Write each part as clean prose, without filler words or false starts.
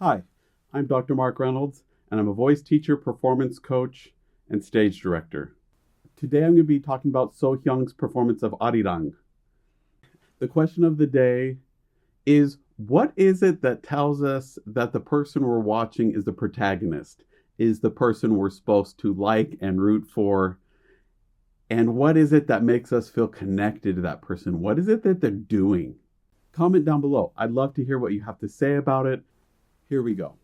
Hi, I'm Dr. Marc Reynolds, and I'm a voice teacher, performance coach, and stage director. Today I'm going to be talking about So Hyang's performance of Arirang. The question of the day is, what is it that tells us that the person we're watching is the protagonist, is the person we're supposed to like and root for? And what is it that makes us feel connected to that person? What is it that they're doing? Comment down below. I'd love to hear what you have to say about it. Here we go.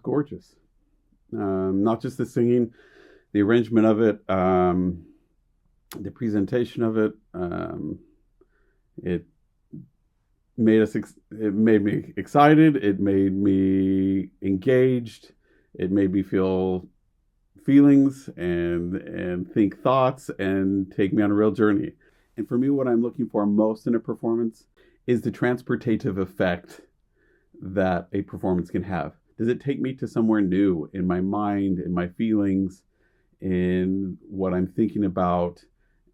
is gorgeous. Not just the singing, the arrangement of it, the presentation of it. It made me excited. It made me engaged. It made me feel feelings and think thoughts and take me on a real journey. And for me, what I'm looking for most in a performance is the transportative effect that a performance can have. Does it take me to somewhere new in my mind, in my feelings, in what I'm thinking about,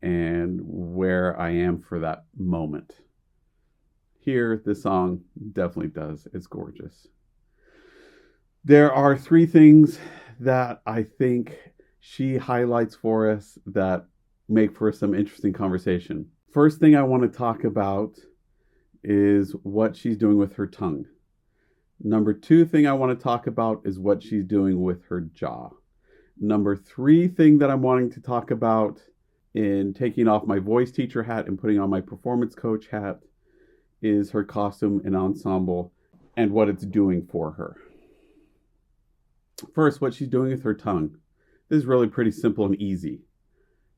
and where I am for that moment? Here, this song definitely does. It's gorgeous. There are 3 things that I think she highlights for us that make for some interesting conversation. First thing I want to talk about is what she's doing with her tongue. Number 2 thing I want to talk about is what she's doing with her jaw. Number 3 thing that I'm wanting to talk about in taking off my voice teacher hat and putting on my performance coach hat is her costume and ensemble and what it's doing for her. First, what she's doing with her tongue. This is really pretty simple and easy.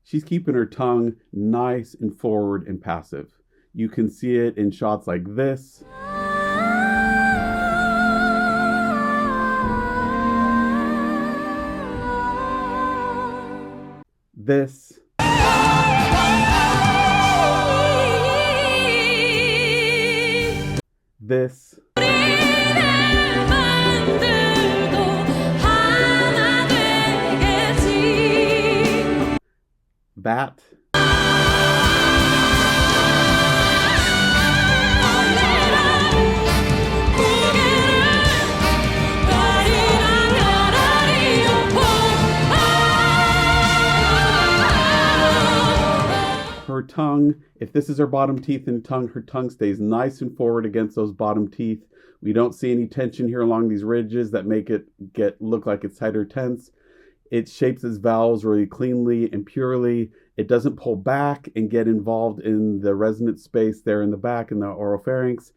She's keeping her tongue nice and forward and passive. You can see it in shots like this. This. This. That. Her tongue, if this is her bottom teeth and tongue, her tongue stays nice and forward against those bottom teeth. We don't see any tension here along these ridges that make it look like it's tight or tense. It shapes its vowels really cleanly and purely. It doesn't pull back and get involved in the resonant space there in the back in the oropharynx.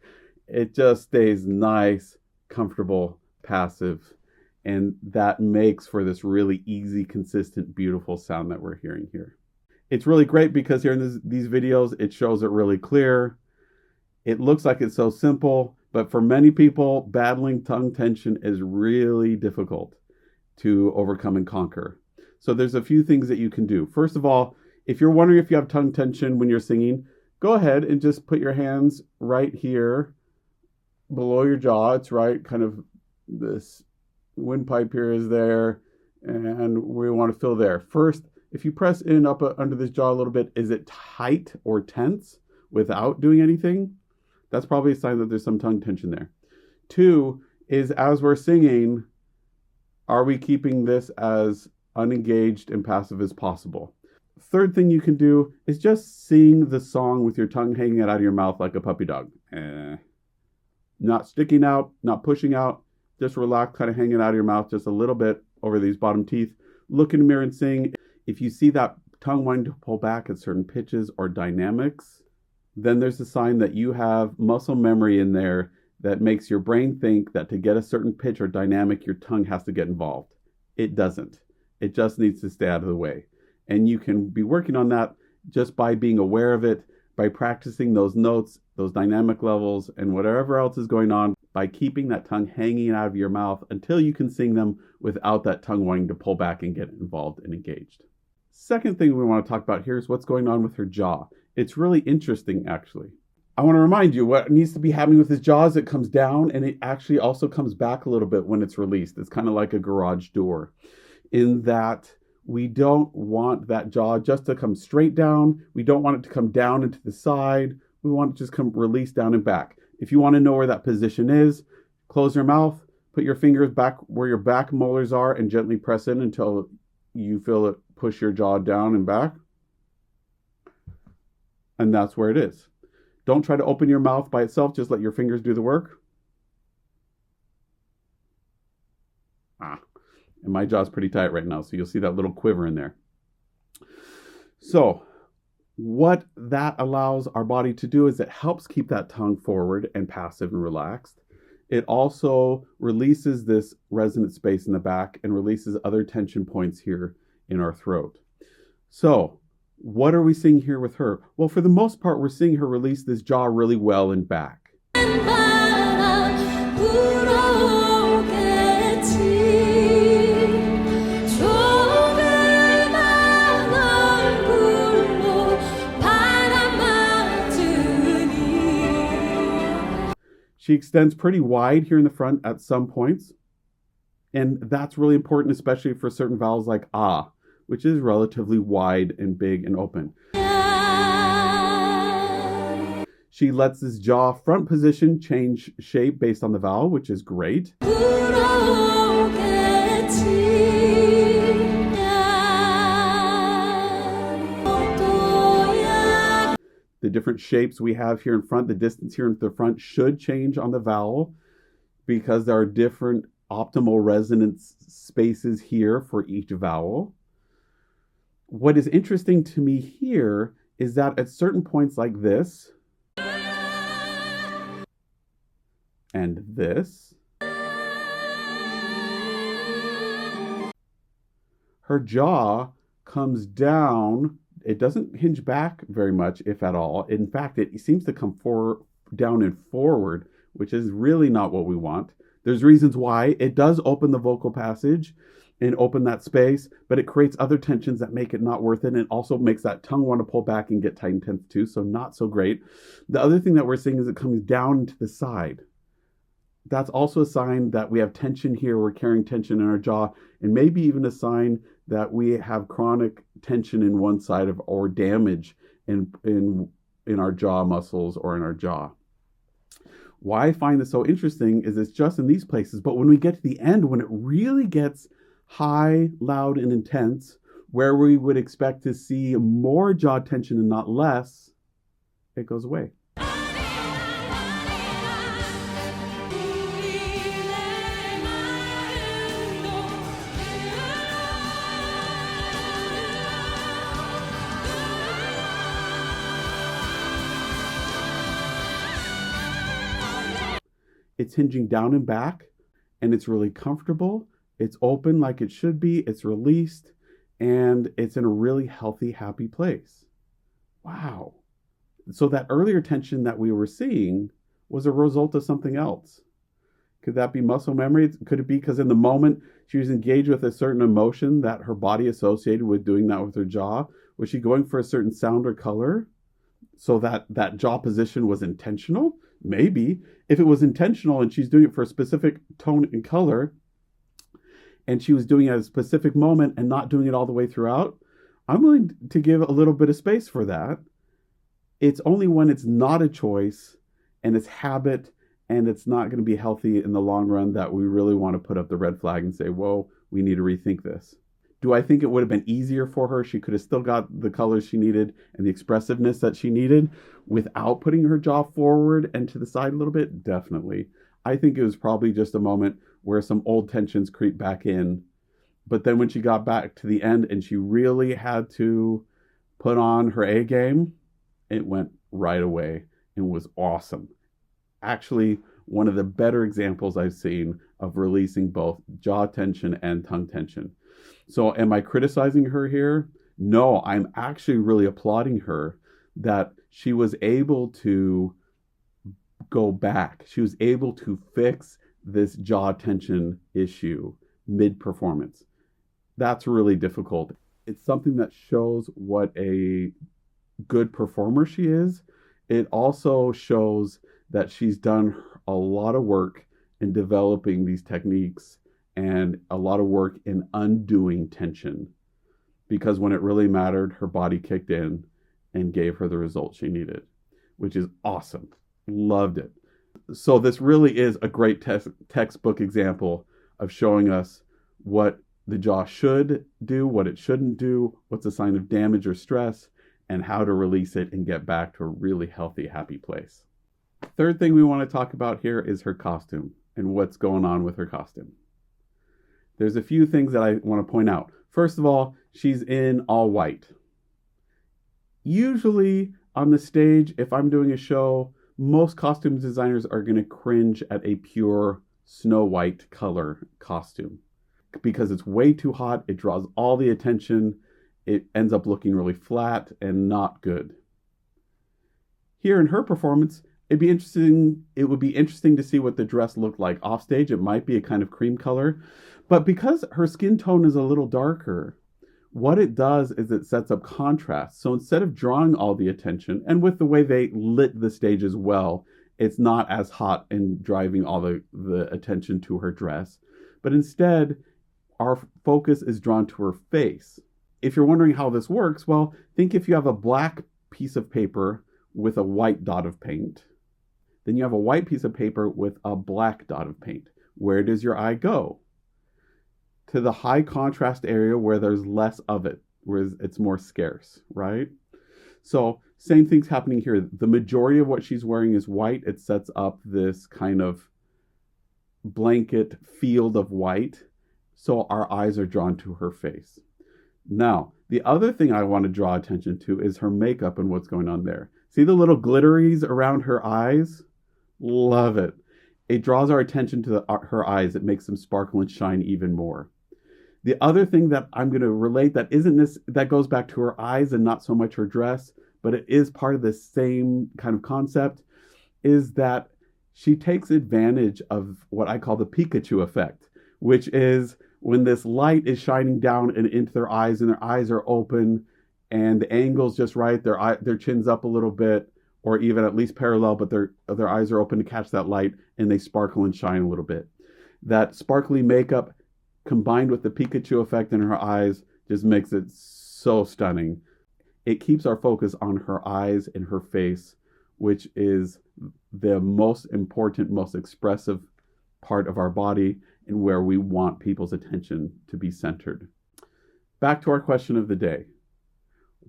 It just stays nice, comfortable, passive. And that makes for this really easy, consistent, beautiful sound that we're hearing here. It's really great because here in these videos, it shows it really clear. It looks like it's so simple, but for many people, battling tongue tension is really difficult to overcome and conquer. So there's a few things that you can do. First of all, if you're wondering if you have tongue tension when you're singing, go ahead and just put your hands right here below your jaw. It's right, kind of this windpipe here is there, and we want to feel there. First, if you press in up under this jaw a little bit, is it tight or tense without doing anything? That's probably a sign that there's some tongue tension there. 2 is as we're singing, are we keeping this as unengaged and passive as possible? Third thing you can do is just sing the song with your tongue hanging out of your mouth like a puppy dog. Not sticking out, not pushing out, just relax, kind of hanging out of your mouth just a little bit over these bottom teeth. Look in the mirror and sing. If you see that tongue wanting to pull back at certain pitches or dynamics, then there's a sign that you have muscle memory in there that makes your brain think that to get a certain pitch or dynamic, your tongue has to get involved. It doesn't. It just needs to stay out of the way. And you can be working on that just by being aware of it, by practicing those notes, those dynamic levels, and whatever else is going on, by keeping that tongue hanging out of your mouth until you can sing them without that tongue wanting to pull back and get involved and engaged. Second thing we want to talk about here is what's going on with her jaw. It's really interesting, actually. I want to remind you what needs to be happening with his jaw is it comes down and it actually also comes back a little bit when it's released. It's kind of like a garage door in that we don't want that jaw just to come straight down. We don't want it to come down into the side. We want it to just come release down and back. If you want to know where that position is, close your mouth, put your fingers back where your back molars are and gently press in until you feel it push your jaw down and back. And that's where it is. Don't try to open your mouth by itself. Just let your fingers do the work. And my jaw's pretty tight right now, so you'll see that little quiver in there. So what that allows our body to do is it helps keep that tongue forward and passive and relaxed. it also releases this resonant space in the back and releases other tension points here in our throat. So, what are we seeing here with her? Well, for the most part, we're seeing her release this jaw really well in back. She extends pretty wide here in the front at some points. And that's really important, especially for certain vowels like ah, which is relatively wide and big and open. She lets this jaw front position change shape based on the vowel, which is great. The different shapes we have here in front, the distance here in the front should change on the vowel because there are different optimal resonance spaces here for each vowel. What is interesting to me here is that at certain points like this and this, her jaw comes down. It doesn't hinge back very much, if at all. In fact, it seems to come down and forward, which is really not what we want. There's reasons why. It does open the vocal passage and open that space, but it creates other tensions that make it not worth it, and also makes that tongue want to pull back and get tight and tense too, so not so great. The other thing that we're seeing is it comes down to the side. That's also a sign that we have tension here. We're carrying tension in our jaw, and maybe even a sign that we have chronic tension in one side of or damage in our jaw muscles or in our jaw. Why I find this so interesting is it's just in these places, but when we get to the end, when it really gets high, loud, and intense, where we would expect to see more jaw tension and not less, it goes away. It's hinging down and back, and it's really comfortable. It's open like it should be. It's released, and it's in a really healthy, happy place. Wow. So that earlier tension that we were seeing was a result of something else. Could that be muscle memory? Could it be because in the moment she was engaged with a certain emotion that her body associated with doing that with her jaw? Was she going for a certain sound or color so that jaw position was intentional? Maybe. If it was intentional and she's doing it for a specific tone and color, and she was doing it at a specific moment and not doing it all the way throughout, I'm willing to give a little bit of space for that. It's only when it's not a choice and it's habit and it's not going to be healthy in the long run that we really want to put up the red flag and say, whoa, we need to rethink this. Do I think it would have been easier for her? She could have still got the colors she needed and the expressiveness that she needed without putting her jaw forward and to the side a little bit? Definitely. I think it was probably just a moment where some old tensions creep back in. But then when she got back to the end and she really had to put on her A game, it went right away and was awesome. Actually, one of the better examples I've seen of releasing both jaw tension and tongue tension. So am I criticizing her here? No, I'm actually really applauding her that she was able to go back. She was able to fix this jaw tension issue mid-performance. That's really difficult. It's something that shows what a good performer she is. It also shows that she's done a lot of work in developing these techniques and a lot of work in undoing tension, because when it really mattered, her body kicked in and gave her the result she needed, which is awesome. Loved it. So this really is a great textbook example of showing us what the jaw should do, what it shouldn't do, what's a sign of damage or stress, and how to release it and get back to a really healthy, happy place. Third thing we want to talk about here is her costume and what's going on with her costume. There's a few things that I want to point out. First of all, she's in all white. Usually on the stage, if I'm doing a show, Most costume designers are going to cringe at a pure Snow White color costume because it's way too hot. It draws all the attention. It ends up looking really flat and not good. Here in her performance, it would be interesting to see what the dress looked like off stage. It might be a kind of cream color, but because her skin tone is a little darker, what it does is it sets up contrast. So instead of drawing all the attention, and with the way they lit the stage as well, it's not as hot and driving all the attention to her dress, but instead our focus is drawn to her face. If you're wondering how this works, well, think if you have a black piece of paper with a white dot of paint. Then you have a white piece of paper with a black dot of paint. Where does your eye go? To the high contrast area where there's less of it, where it's more scarce, right? So same thing's happening here. The majority of what she's wearing is white. It sets up this kind of blanket field of white. So our eyes are drawn to her face. Now, the other thing I want to draw attention to is her makeup and what's going on there. See the little glitteries around her eyes? Love it. It draws our attention to her eyes. It makes them sparkle and shine even more. The other thing that I'm going to relate that goes back to her eyes and not so much her dress, but it is part of the same kind of concept, is that she takes advantage of what I call the Pikachu effect, which is when this light is shining down and into their eyes and their eyes are open and the angle's just right, their chin's up a little bit, or even at least parallel, but their eyes are open to catch that light and they sparkle and shine a little bit. That sparkly makeup combined with the Pikachu effect in her eyes just makes it so stunning. It keeps our focus on her eyes and her face, which is the most important, most expressive part of our body and where we want people's attention to be centered. Back to our question of the day.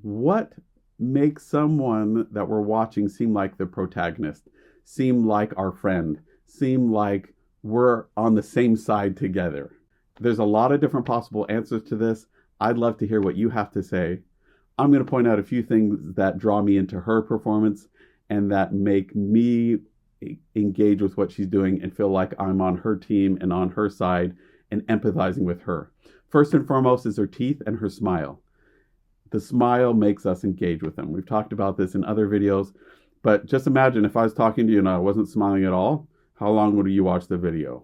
What makes someone that we're watching seem like the protagonist, seem like our friend, seem like we're on the same side together? There's a lot of different possible answers to this. I'd love to hear what you have to say. I'm going to point out a few things that draw me into her performance and that make me engage with what she's doing and feel like I'm on her team and on her side and empathizing with her. First and foremost is her teeth and her smile. The smile makes us engage with them. We've talked about this in other videos, but just imagine if I was talking to you and I wasn't smiling at all, how long would you watch the video?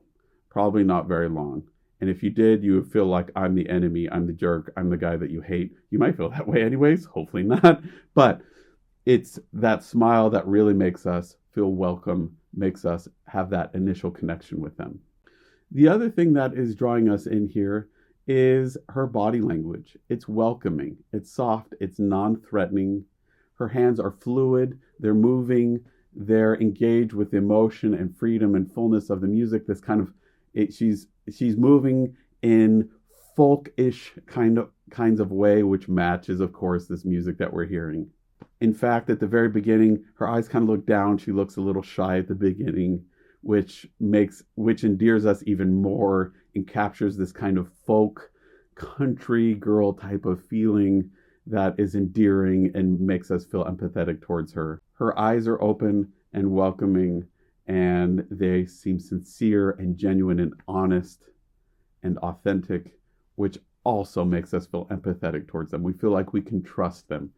Probably not very long. And if you did, you would feel like I'm the enemy, I'm the jerk, I'm the guy that you hate. You might feel that way anyways, hopefully not. But it's that smile that really makes us feel welcome, makes us have that initial connection with them. The other thing that is drawing us in here is her body language. It's welcoming, it's soft, it's non-threatening. Her hands are fluid, they're moving, they're engaged with emotion and freedom and fullness of the music. This kind of, she's moving in folk-ish kinds of way, which matches, of course, this music that we're hearing. In fact, at the very beginning, her eyes kind of look down. She looks a little shy at the beginning, which endears us even more and captures this kind of folk country girl type of feeling that is endearing and makes us feel empathetic towards her. Her eyes are open and welcoming, and they seem sincere and genuine and honest and authentic, which also makes us feel empathetic towards them. We feel like we can trust them,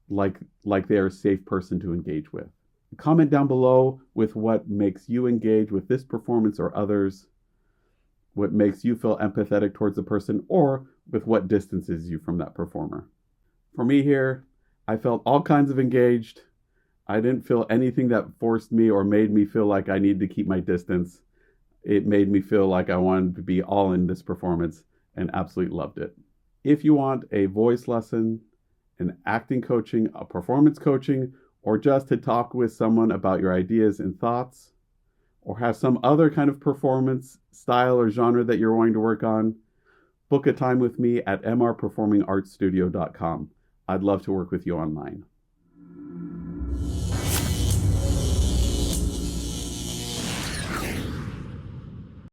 like they are a safe person to engage with. Comment down below with what makes you engage with this performance or others, what makes you feel empathetic towards the person, or with what distances you from that performer. For me here, I felt all kinds of engaged. I didn't feel anything that forced me or made me feel like I needed to keep my distance. It made me feel like I wanted to be all in this performance and absolutely loved it. If you want a voice lesson, an acting coaching, a performance coaching, or just to talk with someone about your ideas and thoughts, or have some other kind of performance style or genre that you're wanting to work on, book a time with me at mrperformingartstudio.com. I'd love to work with you online.